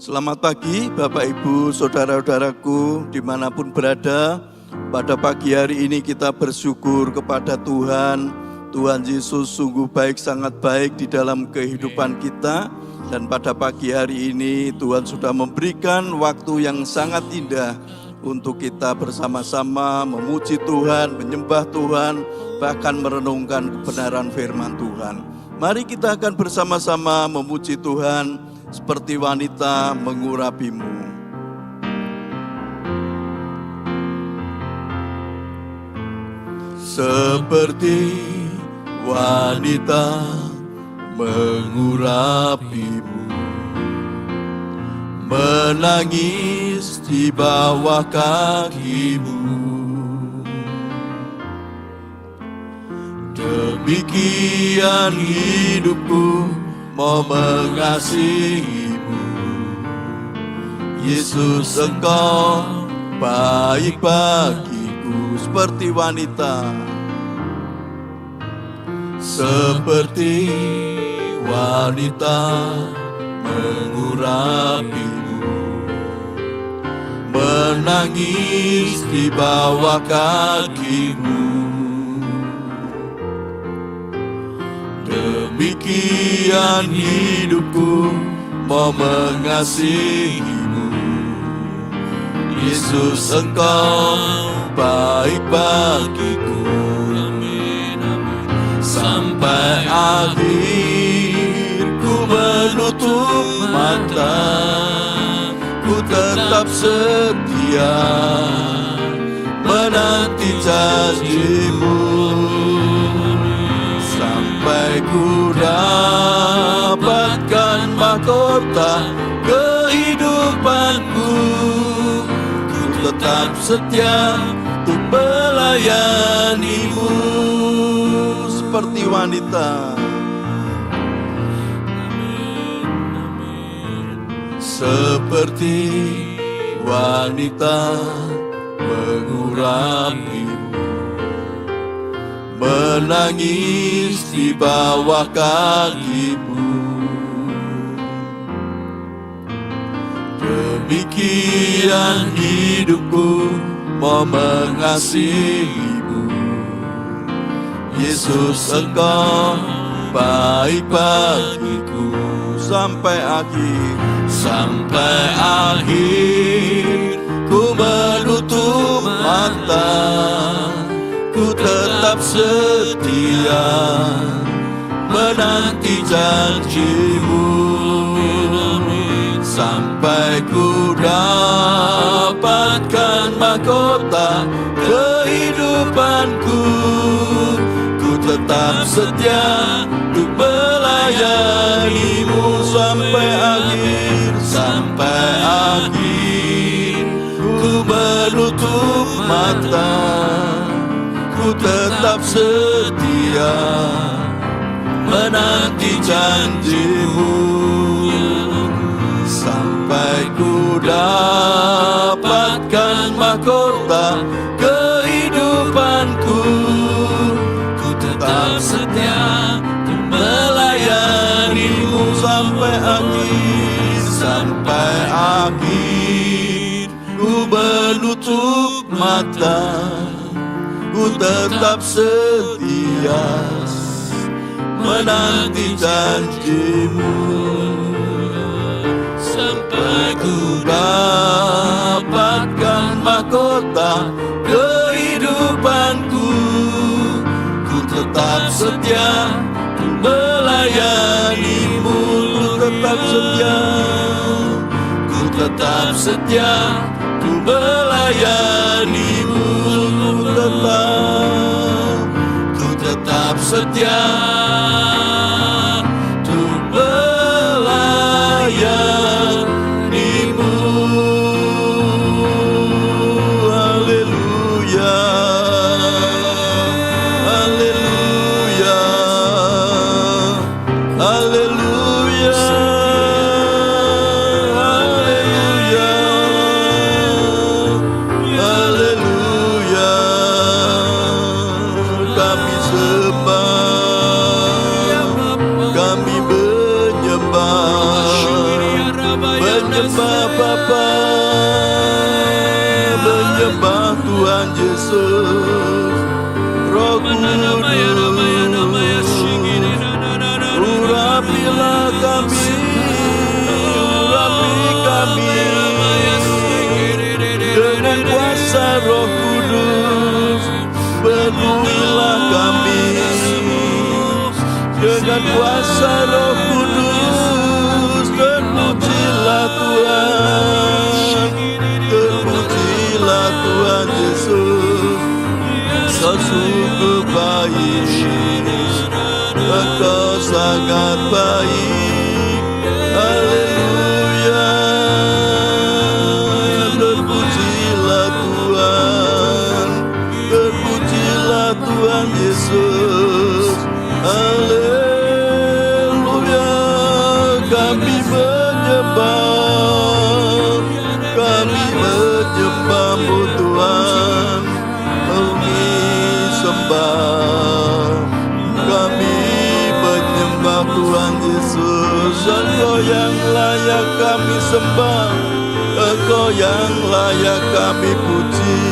Selamat pagi Bapak Ibu, Saudara-saudaraku dimanapun berada. Pada pagi hari ini kita bersyukur kepada Tuhan. Tuhan Yesus sungguh baik, sangat baik di dalam kehidupan kita. Dan pada pagi hari ini Tuhan sudah memberikan waktu yang sangat indah untuk kita bersama-sama memuji Tuhan, menyembah Tuhan, bahkan merenungkan kebenaran firman Tuhan. Mari kita akan bersama-sama memuji Tuhan seperti wanita mengurapimu. Seperti wanita mengurapimu, menangis di bawah kakimu. Demikian hidupku mau mengasihimu. Yesus, Engkau baik bagiku. Seperti wanita, seperti wanita mengurapimu, menangis di bawah kakimu. Demikian hidupku mau mengasihimu. Yesus, Engkau baik bagiku. Amin, amin. Sampai akhir ku menutup mata, ku tetap setia menanti janjimu. Sampai ku dapatkan mahkota kehidupanku, ku tetap setia untuk melayanimu. Seperti wanita, seperti wanita mengurapimu, menangis di bawah kakimu. Demikian hidupku mau mengasihimu. Yesus, Engkau baik bagiku. Sampai akhir, sampai akhir ku menutup mata, ku tetap setia menanti janjimu. Sampai ku dapatkan mahkota kehidupanku, ku tetap setia untuk melayanimu. Sampai akhir, sampai akhir ku menutup mata, ku tetap setia menanti janjimu. Sampai ku dapatkan mahkota kehidupanku, ku tetap setia untuk melayanimu. Sampai akhir, sampai akhir ku menutup mata, ku tetap setia menanti janjimu. Sampai ku dapatkan mahkota kehidupanku, ku tetap setia untuk melayanimu. Ku tetap setia, ku tetap setia untuk melayanimu. Ku tetap setia untuk melayanimu. Haleluya, haleluya, haleluya, haleluya, haleluya. Kami sembah menyembah Bapa, menyembah Tuhan Yesus. Roh Kudus, urapilah kami, urapi kami dengan kuasa Roh Kudus. Penuhilah kami dengan kuasa Roh Kudus. Terpujilah Tuhan, terpujilah Tuhan Yesus. Kau sungguh baik, Engkau sangat baik. Haleluya. Terpujilah Tuhan, terpujilah Tuhan Yesus. Haleluya. Kami menyembah, kami menyembah-Mu Tuhan. Kami sembah, kami menyembah Tuhan Yesus. Engkau yang layak kami sembah, Engkau yang layak kami puji,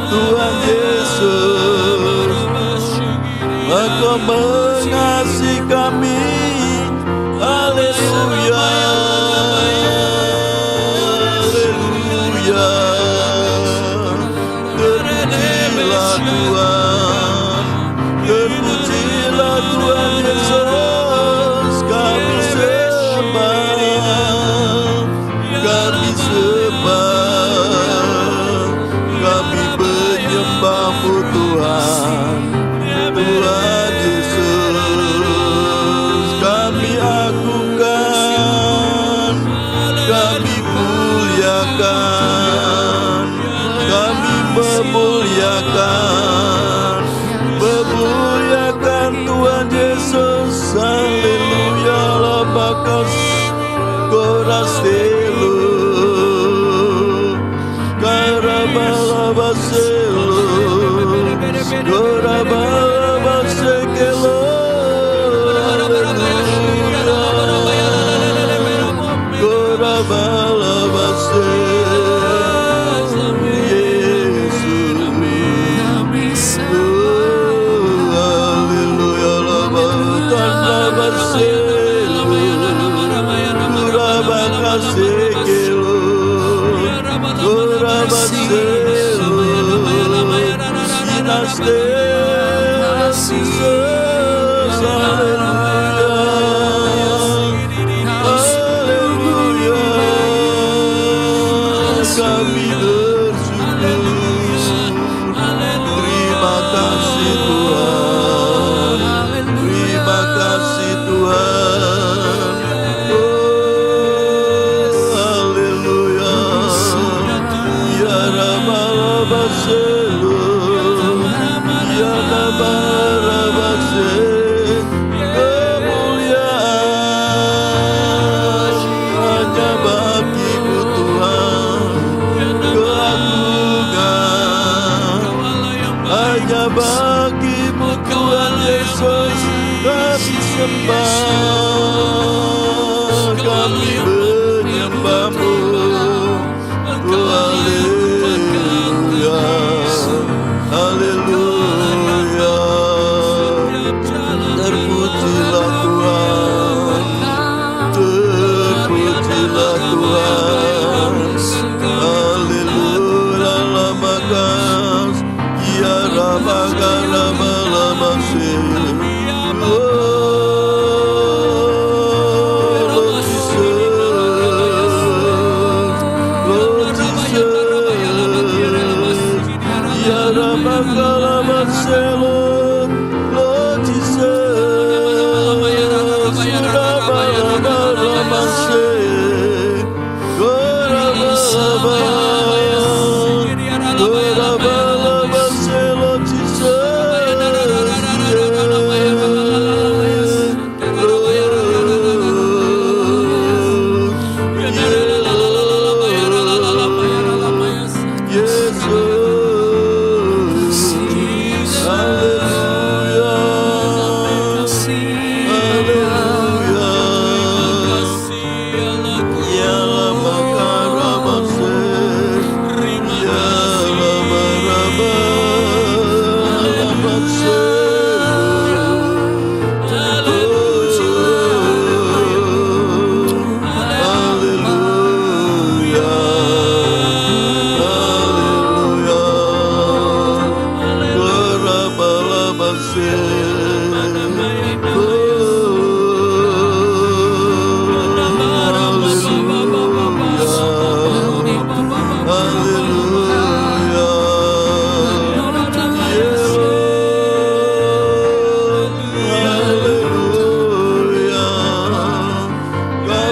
Tuhan Yesus. Engkau mengasihi kami. Haleluya, haleluya. Terpujilah Tuhan, terpujilah Tuhan Yesus. Kami sembah, kami sembah, kami menyembah-Mu Tuhan, Tuhan Yesus. Kami agungkan, kami muliakan, kami memuliakan, memuliakan Tuhan Yesus. Haleluya. Labakas korastelu, karabalabaselu, korabalabasekelo. Kami bersyukur, terima kasih Tuhan, terima kasih Tuhan. Oh, haleluya. Ya Rabbal-Baselu, ya Rabbal-Baselu. Kemuliaan hanya bagi-Mu Tuhan, keagungan hanya bagi-Mu Tuhan Yesus. Kami sembah, kami menyembah-Mu. Haleluya, haleluya. Terpujilah Tuhan, terpujilah Tuhan. Haleluya. Lamakas, ya Ramaga Ramalamase. Yesus, haleluya.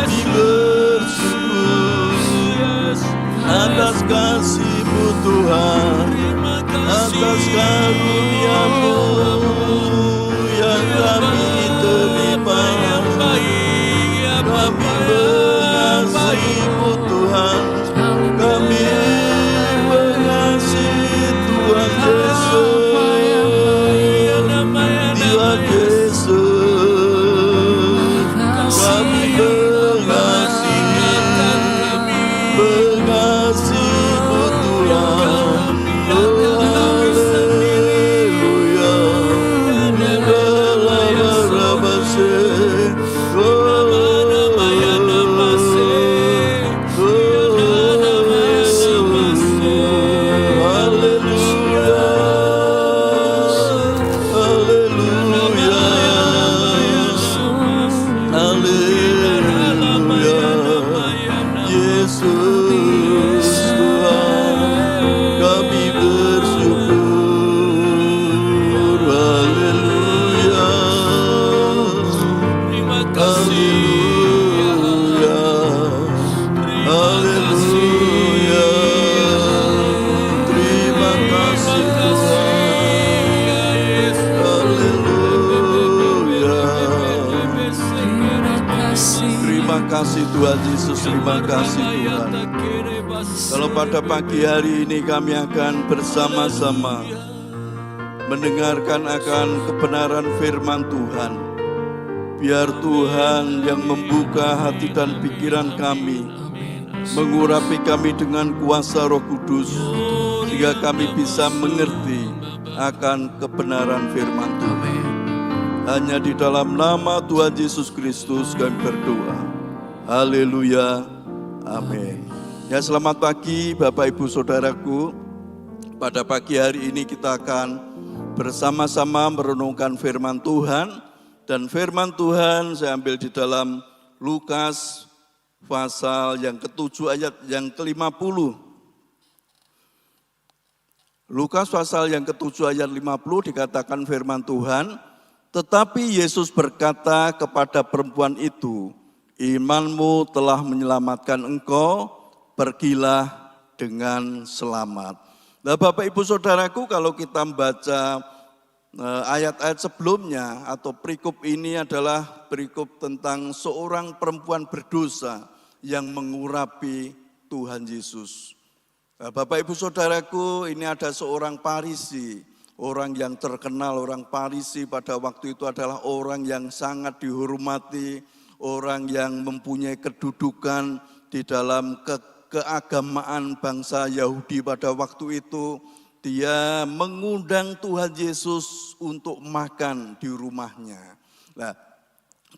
Kami bersyukur atas kasih-Mu Tuhan, atas karunia-Mu yang kami terima. Kami mengasihi-Mu Tuhan, kami mengasihi Tuhan Yesus, Tuhan Yesus. Kami mengasihi-Mu Tuhan. Oh haleluya, kasih Tuhan Yesus, terima kasih Tuhan. Kalau pada pagi hari ini kami akan bersama-sama mendengarkan akan kebenaran firman Tuhan. Biar Tuhan yang membuka hati dan pikiran kami, mengurapi kami dengan kuasa Roh Kudus, sehingga kami bisa mengerti akan kebenaran firman Tuhan. Hanya di dalam nama Tuhan Yesus Kristus kami berdoa. Haleluya, amin. Ya, selamat pagi Bapak Ibu Saudaraku. Pada pagi hari ini kita akan bersama-sama merenungkan firman Tuhan. Dan firman Tuhan saya ambil di dalam Lukas pasal yang ke-7 ayat yang ke-50. Lukas pasal yang ke-7 ayat 50 dikatakan firman Tuhan, tetapi Yesus berkata kepada perempuan itu, imanmu telah menyelamatkan engkau, pergilah dengan selamat. Nah Bapak Ibu Saudaraku, kalau kita membaca ayat-ayat sebelumnya atau perikop ini adalah perikop tentang seorang perempuan berdosa yang mengurapi Tuhan Yesus. Nah, Bapak Ibu Saudaraku, ini ada seorang Farisi, orang yang terkenal. Orang Farisi pada waktu itu adalah orang yang sangat dihormati, orang yang mempunyai kedudukan di dalam keagamaan bangsa Yahudi pada waktu itu. Dia mengundang Tuhan Yesus untuk makan di rumahnya. Nah,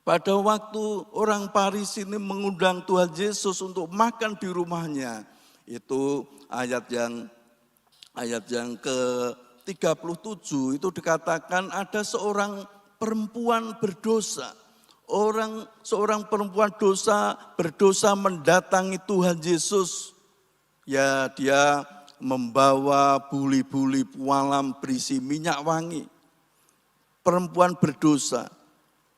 pada waktu orang Farisi ini mengundang Tuhan Yesus untuk makan di rumahnya, itu ayat yang ke-37 itu dikatakan ada seorang perempuan berdosa. Seorang perempuan berdosa mendatangi Tuhan Yesus. Ya, dia membawa buli-buli pualam berisi minyak wangi. Perempuan berdosa.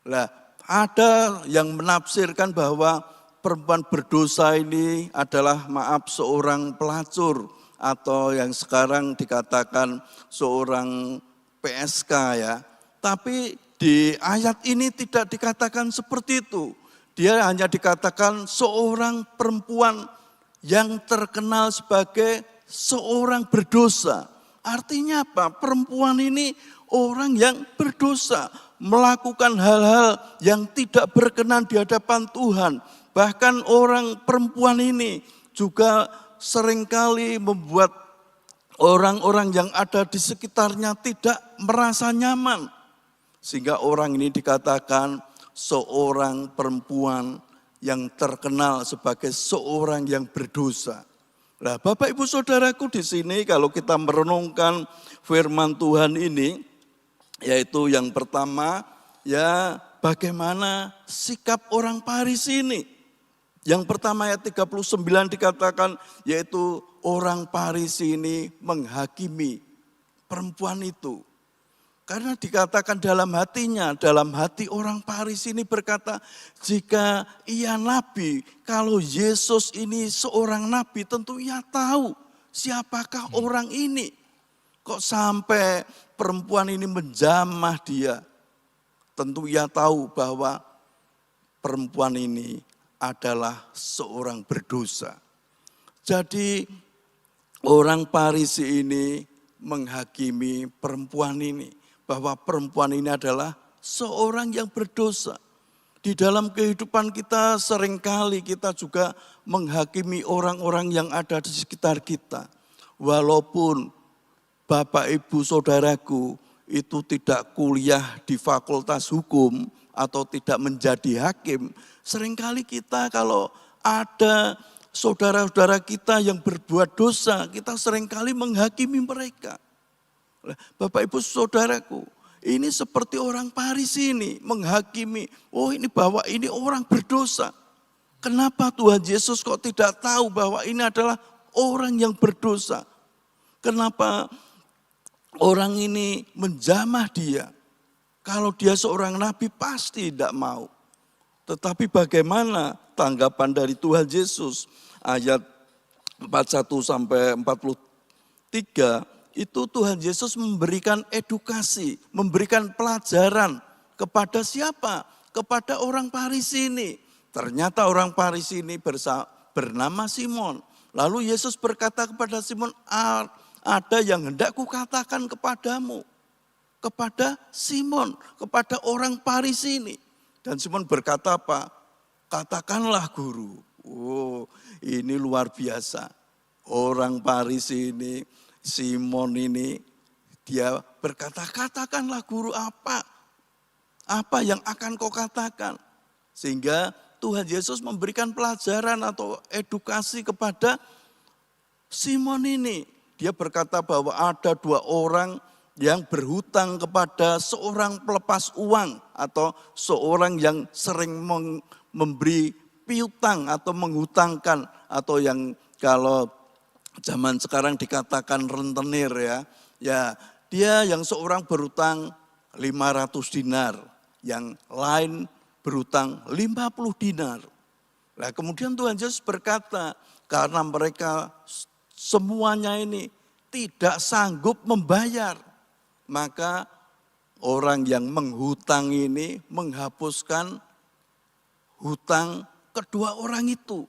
Nah, ada yang menafsirkan bahwa perempuan berdosa ini adalah seorang pelacur atau yang sekarang dikatakan seorang PSK ya. Tapi di ayat ini tidak dikatakan seperti itu. Dia hanya dikatakan seorang perempuan yang terkenal sebagai seorang berdosa. Artinya apa? Perempuan ini orang yang berdosa, melakukan hal-hal yang tidak berkenan di hadapan Tuhan. Bahkan perempuan ini juga seringkali membuat orang-orang yang ada di sekitarnya tidak merasa nyaman. Sehingga orang ini dikatakan seorang perempuan yang terkenal sebagai seorang yang berdosa. Nah, Bapak Ibu Saudaraku, di sini kalau kita merenungkan firman Tuhan ini, yaitu yang pertama, ya bagaimana sikap orang Farisi ini. Yang pertama ayat 39 dikatakan, yaitu orang Farisi ini menghakimi perempuan itu. Karena dikatakan dalam hatinya, dalam hati orang Farisi ini berkata, jika ia nabi, kalau Yesus ini seorang nabi, tentu ia tahu siapakah orang ini. Kok sampai perempuan ini menjamah dia? Tentu ia tahu bahwa perempuan ini adalah seorang berdosa. Jadi orang Farisi ini menghakimi perempuan ini. Bahwa perempuan ini adalah seorang yang berdosa. Di dalam kehidupan kita seringkali kita juga menghakimi orang-orang yang ada di sekitar kita. Walaupun Bapak Ibu Saudaraku itu tidak kuliah di fakultas hukum atau tidak menjadi hakim. Seringkali kita kalau ada saudara-saudara kita yang berbuat dosa, kita seringkali menghakimi mereka. Bapak Ibu Saudaraku, ini seperti orang Farisi ini menghakimi, oh ini bahwa ini orang berdosa. Kenapa Tuhan Yesus kok tidak tahu bahwa ini adalah orang yang berdosa? Kenapa orang ini menjamah dia? Kalau dia seorang nabi pasti tidak mau. Tetapi bagaimana tanggapan dari Tuhan Yesus? Ayat 41 sampai 43 itu Tuhan Yesus memberikan edukasi, memberikan pelajaran kepada siapa? Kepada orang Farisi ini. Ternyata orang Farisi ini bernama Simon. Lalu Yesus berkata kepada Simon, ada yang hendak kukatakan kepadamu. Kepada Simon, kepada orang Farisi ini. Dan Simon berkata apa? Katakanlah guru. Oh, ini luar biasa. Orang Farisi ini, Simon ini, dia berkata, katakanlah guru apa? Apa yang akan kau katakan? Sehingga Tuhan Yesus memberikan pelajaran atau edukasi kepada Simon ini. Dia berkata bahwa ada dua orang yang berhutang kepada seorang pelepas uang atau seorang yang sering memberi piutang atau menghutangkan atau yang kalau zaman sekarang dikatakan rentenir ya. Ya, dia yang seorang berhutang 500 dinar, yang lain berhutang 50 dinar. Nah, kemudian Tuhan Yesus berkata, karena mereka semuanya ini tidak sanggup membayar, maka orang yang menghutang ini menghapuskan hutang kedua orang itu.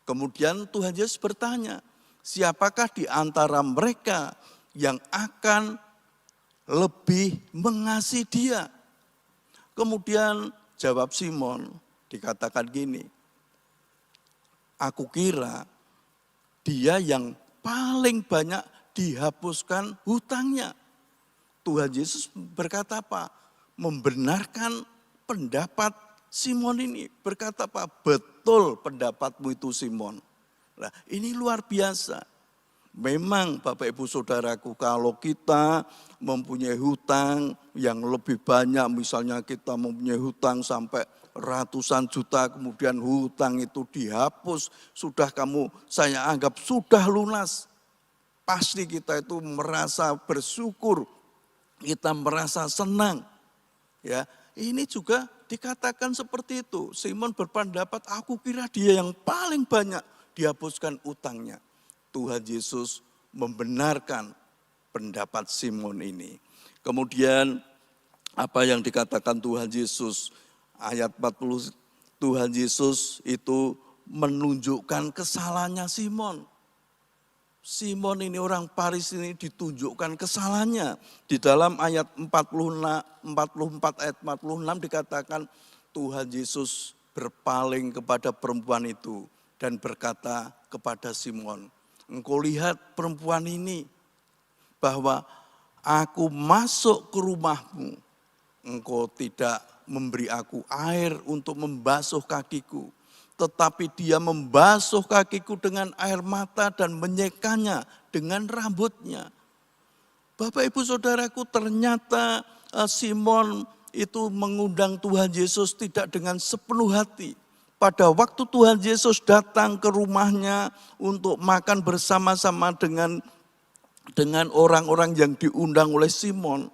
Kemudian Tuhan Yesus bertanya, siapakah di antara mereka yang akan lebih mengasihi dia? Kemudian jawab Simon, dikatakan gini, aku kira dia yang paling banyak dihapuskan hutangnya. Tuhan Yesus berkata apa? Membenarkan pendapat Simon ini. Berkata apa? Betul pendapatmu itu Simon. Nah, ini luar biasa. Memang Bapak Ibu Saudaraku, kalau kita mempunyai hutang yang lebih banyak, misalnya kita mempunyai hutang sampai ratusan juta, kemudian hutang itu dihapus, sudah saya anggap sudah lunas. Pasti kita itu merasa bersyukur, kita merasa senang. Ya, ini juga dikatakan seperti itu. Simon berpendapat, aku kira dia yang paling banyak dihapuskan utangnya. Tuhan Yesus membenarkan pendapat Simon ini. Kemudian apa yang dikatakan Tuhan Yesus, ayat 40, Tuhan Yesus itu menunjukkan kesalahannya Simon. Simon ini orang Farisi ini ditunjukkan kesalahannya. Di dalam ayat 44 ayat 46 dikatakan Tuhan Yesus berpaling kepada perempuan itu dan berkata kepada Simon, engkau lihat perempuan ini bahwa aku masuk ke rumahmu, engkau tidak memberi aku air untuk membasuh kakiku. Tetapi dia membasuh kakiku dengan air mata dan menyekanya dengan rambutnya. Bapak Ibu Saudaraku, ternyata Simon itu mengundang Tuhan Yesus tidak dengan sepenuh hati. Pada waktu Tuhan Yesus datang ke rumahnya untuk makan bersama-sama dengan orang-orang yang diundang oleh Simon,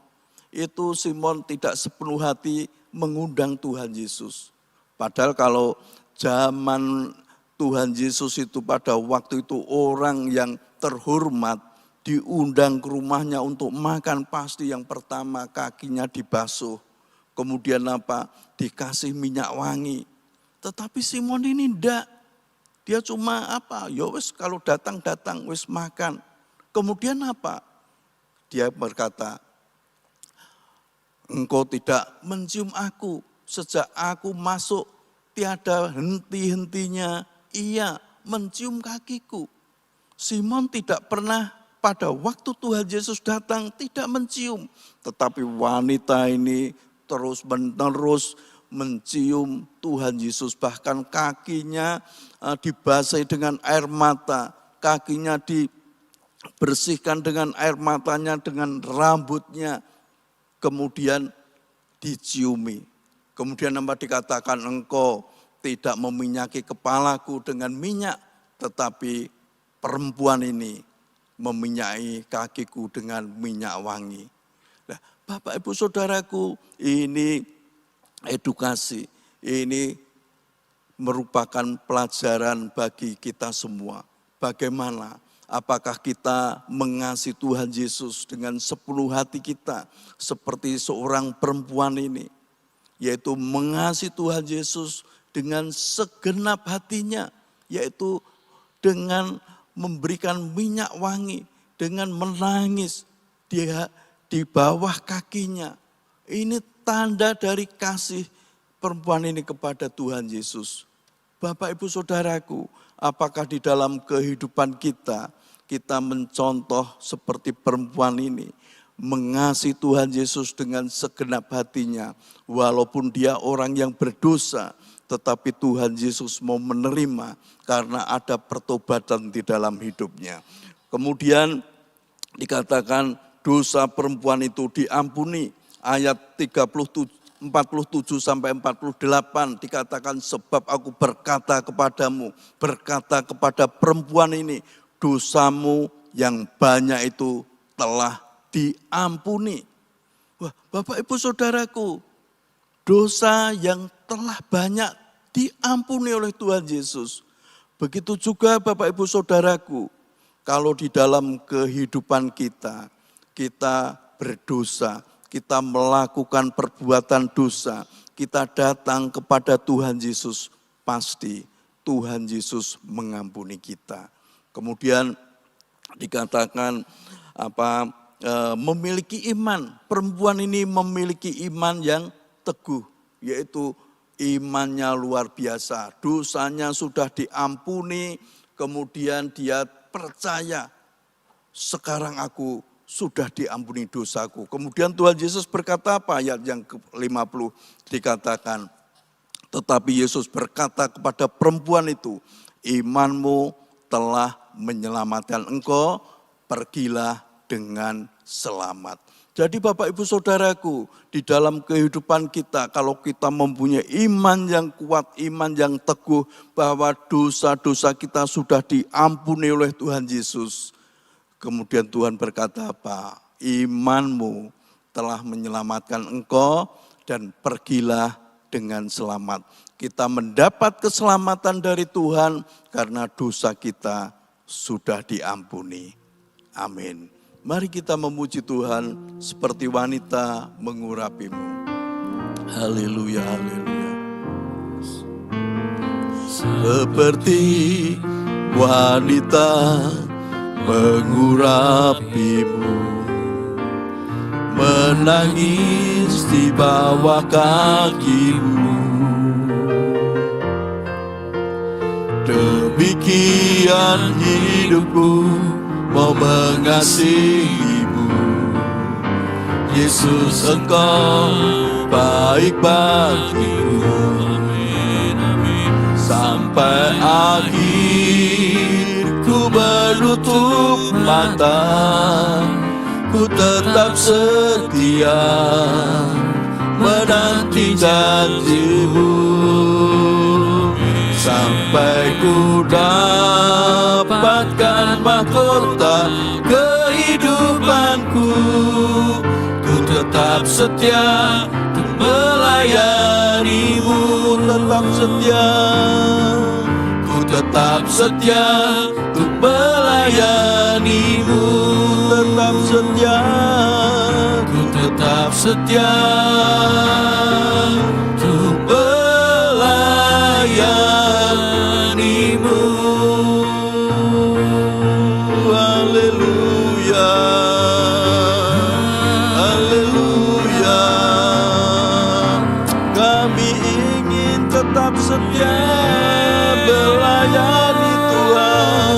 itu Simon tidak sepenuh hati mengundang Tuhan Yesus. Padahal kalau zaman Tuhan Yesus itu pada waktu itu orang yang terhormat diundang ke rumahnya untuk makan, pasti yang pertama kakinya dibasuh. Kemudian apa? Dikasih minyak wangi. Tetapi Simon ini enggak. Dia cuma apa? Ya wis kalau datang wis makan. Kemudian apa? Dia berkata, engkau tidak mencium aku sejak aku masuk, tiada henti-hentinya ia mencium kakiku. Simon tidak pernah pada waktu Tuhan Yesus datang tidak mencium. Tetapi wanita ini terus-menerus mencium Tuhan Yesus. Bahkan kakinya dibasahi dengan air mata. Kakinya dibersihkan dengan air matanya, dengan rambutnya. Kemudian diciumi. Kemudian apa dikatakan, engkau tidak meminyaki kepalaku dengan minyak, tetapi perempuan ini meminyaki kakiku dengan minyak wangi. Nah, Bapak Ibu Saudaraku, ini edukasi, ini merupakan pelajaran bagi kita semua. Bagaimana? Apakah kita mengasihi Tuhan Yesus dengan sepenuh hati kita seperti seorang perempuan ini, yaitu mengasihi Tuhan Yesus dengan segenap hatinya, yaitu dengan memberikan minyak wangi, dengan menangis dia di bawah kakinya. Ini tanda dari kasih perempuan ini kepada Tuhan Yesus. Bapak Ibu Saudaraku, apakah di dalam kehidupan kita mencontoh seperti perempuan ini, mengasihi Tuhan Yesus dengan segenap hatinya, walaupun dia orang yang berdosa, tetapi Tuhan Yesus mau menerima karena ada pertobatan di dalam hidupnya. Kemudian dikatakan dosa perempuan itu diampuni. Ayat 47 sampai 48 dikatakan, sebab aku berkata kepadamu, berkata kepada perempuan ini, dosamu yang banyak itu telah diampuni. Wah, Bapak Ibu Saudaraku, dosa yang telah banyak diampuni oleh Tuhan Yesus. Begitu juga Bapak Ibu Saudaraku, kalau di dalam kehidupan kita berdosa, kita melakukan perbuatan dosa, kita datang kepada Tuhan Yesus, pasti Tuhan Yesus mengampuni kita. Kemudian dikatakan memiliki iman. Perempuan ini memiliki iman yang teguh, yaitu imannya luar biasa. Dosanya sudah diampuni, kemudian dia percaya, sekarang aku sudah diampuni dosaku. Kemudian Tuhan Yesus berkata apa? Ayat yang ke-50 dikatakan, tetapi Yesus berkata kepada perempuan itu, imanmu telah menyelamatkan engkau, pergilah dengan selamat. Jadi Bapak Ibu Saudaraku, di dalam kehidupan kita, kalau kita mempunyai iman yang kuat, iman yang teguh, bahwa dosa-dosa kita sudah diampuni oleh Tuhan Yesus. Kemudian Tuhan berkata apa? Imanmu telah menyelamatkan engkau dan pergilah dengan selamat. Kita mendapat keselamatan dari Tuhan karena dosa kita sudah diampuni. Amin. Mari kita memuji Tuhan seperti wanita mengurapimu. Haleluya, haleluya. Seperti wanita mengurapimu, menangis di bawah kakimu. Demikian hidupku mau mengasihimu. Yesus, engkau baik bagiku. Sampai akhir ku menutup mata, ku tetap setia menanti janjimu. Sampai ku dapatkan mahkota kehidupanku, ku tetap tetap setia untuk melayani-Mu. Tetap setia, Ku tetap setia untuk melayani-Mu. tetap setia, Ku tetap setia untuk melayani-Mu. haleluya, haleluya. Kami ingin tetap setia melayani Tuhan,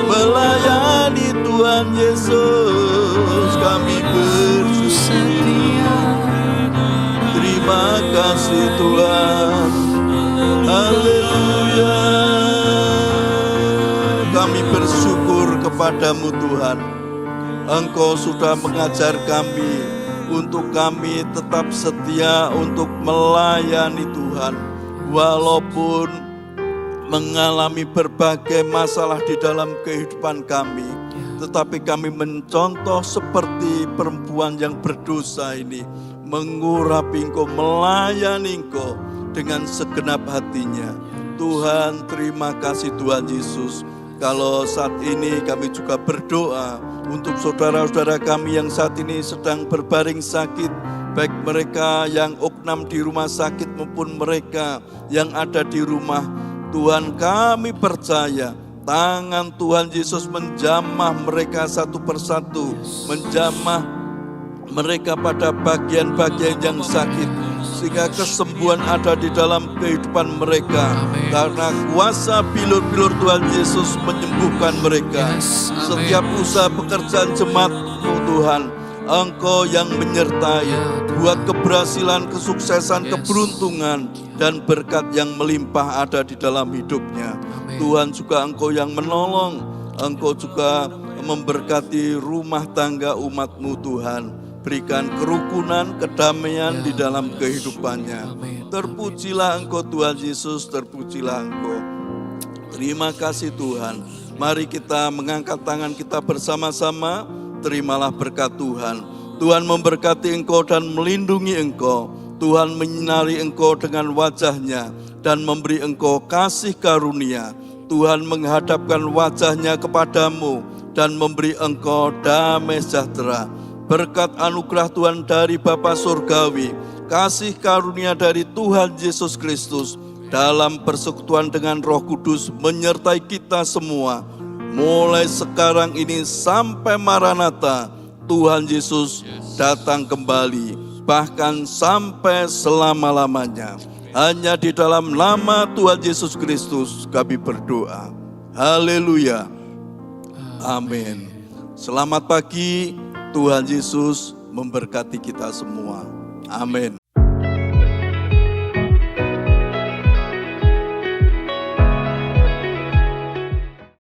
melayani Tuhan Yesus. Kami bersyukur, terima kasih Tuhan, haleluya. Kami bersyukur kepadamu Tuhan, Engkau sudah mengajar kami untuk kami tetap setia untuk melayani Tuhan. Walaupun mengalami berbagai masalah di dalam kehidupan kami, tetapi kami mencontoh seperti perempuan yang berdosa ini, mengurapi Engkau, melayani Engkau dengan segenap hatinya. Tuhan, terima kasih Tuhan Yesus. Kalau saat ini kami juga berdoa untuk saudara-saudara kami yang saat ini sedang berbaring sakit, baik mereka yang oknam di rumah sakit maupun mereka yang ada di rumah. Tuhan, kami percaya tangan Tuhan Yesus menjamah mereka satu persatu, menjamah mereka pada bagian-bagian yang sakit, sehingga kesembuhan ada di dalam kehidupan mereka. Karena kuasa bilur-bilur Tuhan Yesus menyembuhkan mereka. Setiap usaha pekerjaan jemaat-Mu Tuhan, Engkau yang menyertai, buat keberhasilan, kesuksesan, keberuntungan, dan berkat yang melimpah ada di dalam hidupnya. Tuhan, juga Engkau yang menolong, Engkau juga memberkati rumah tangga umat-Mu Tuhan. Berikan kerukunan, kedamaian di dalam kehidupannya. Terpujilah Engkau Tuhan Yesus, terpujilah Engkau. Terima kasih Tuhan. Mari kita mengangkat tangan kita bersama-sama. Terimalah berkat Tuhan. Tuhan memberkati engkau dan melindungi engkau. Tuhan menyinari engkau dengan wajah-Nya dan memberi engkau kasih karunia. Tuhan menghadapkan wajah-Nya kepadamu dan memberi engkau damai sejahtera. Berkat anugerah Tuhan dari Bapa Surgawi, kasih karunia dari Tuhan Yesus Kristus, dalam persekutuan dengan Roh Kudus menyertai kita semua, mulai sekarang ini sampai Maranatha, Tuhan Yesus datang kembali, bahkan sampai selama-lamanya. Hanya di dalam nama Tuhan Yesus Kristus kami berdoa. Haleluya. Amin. Selamat pagi. Tuhan Yesus memberkati kita semua. Amin.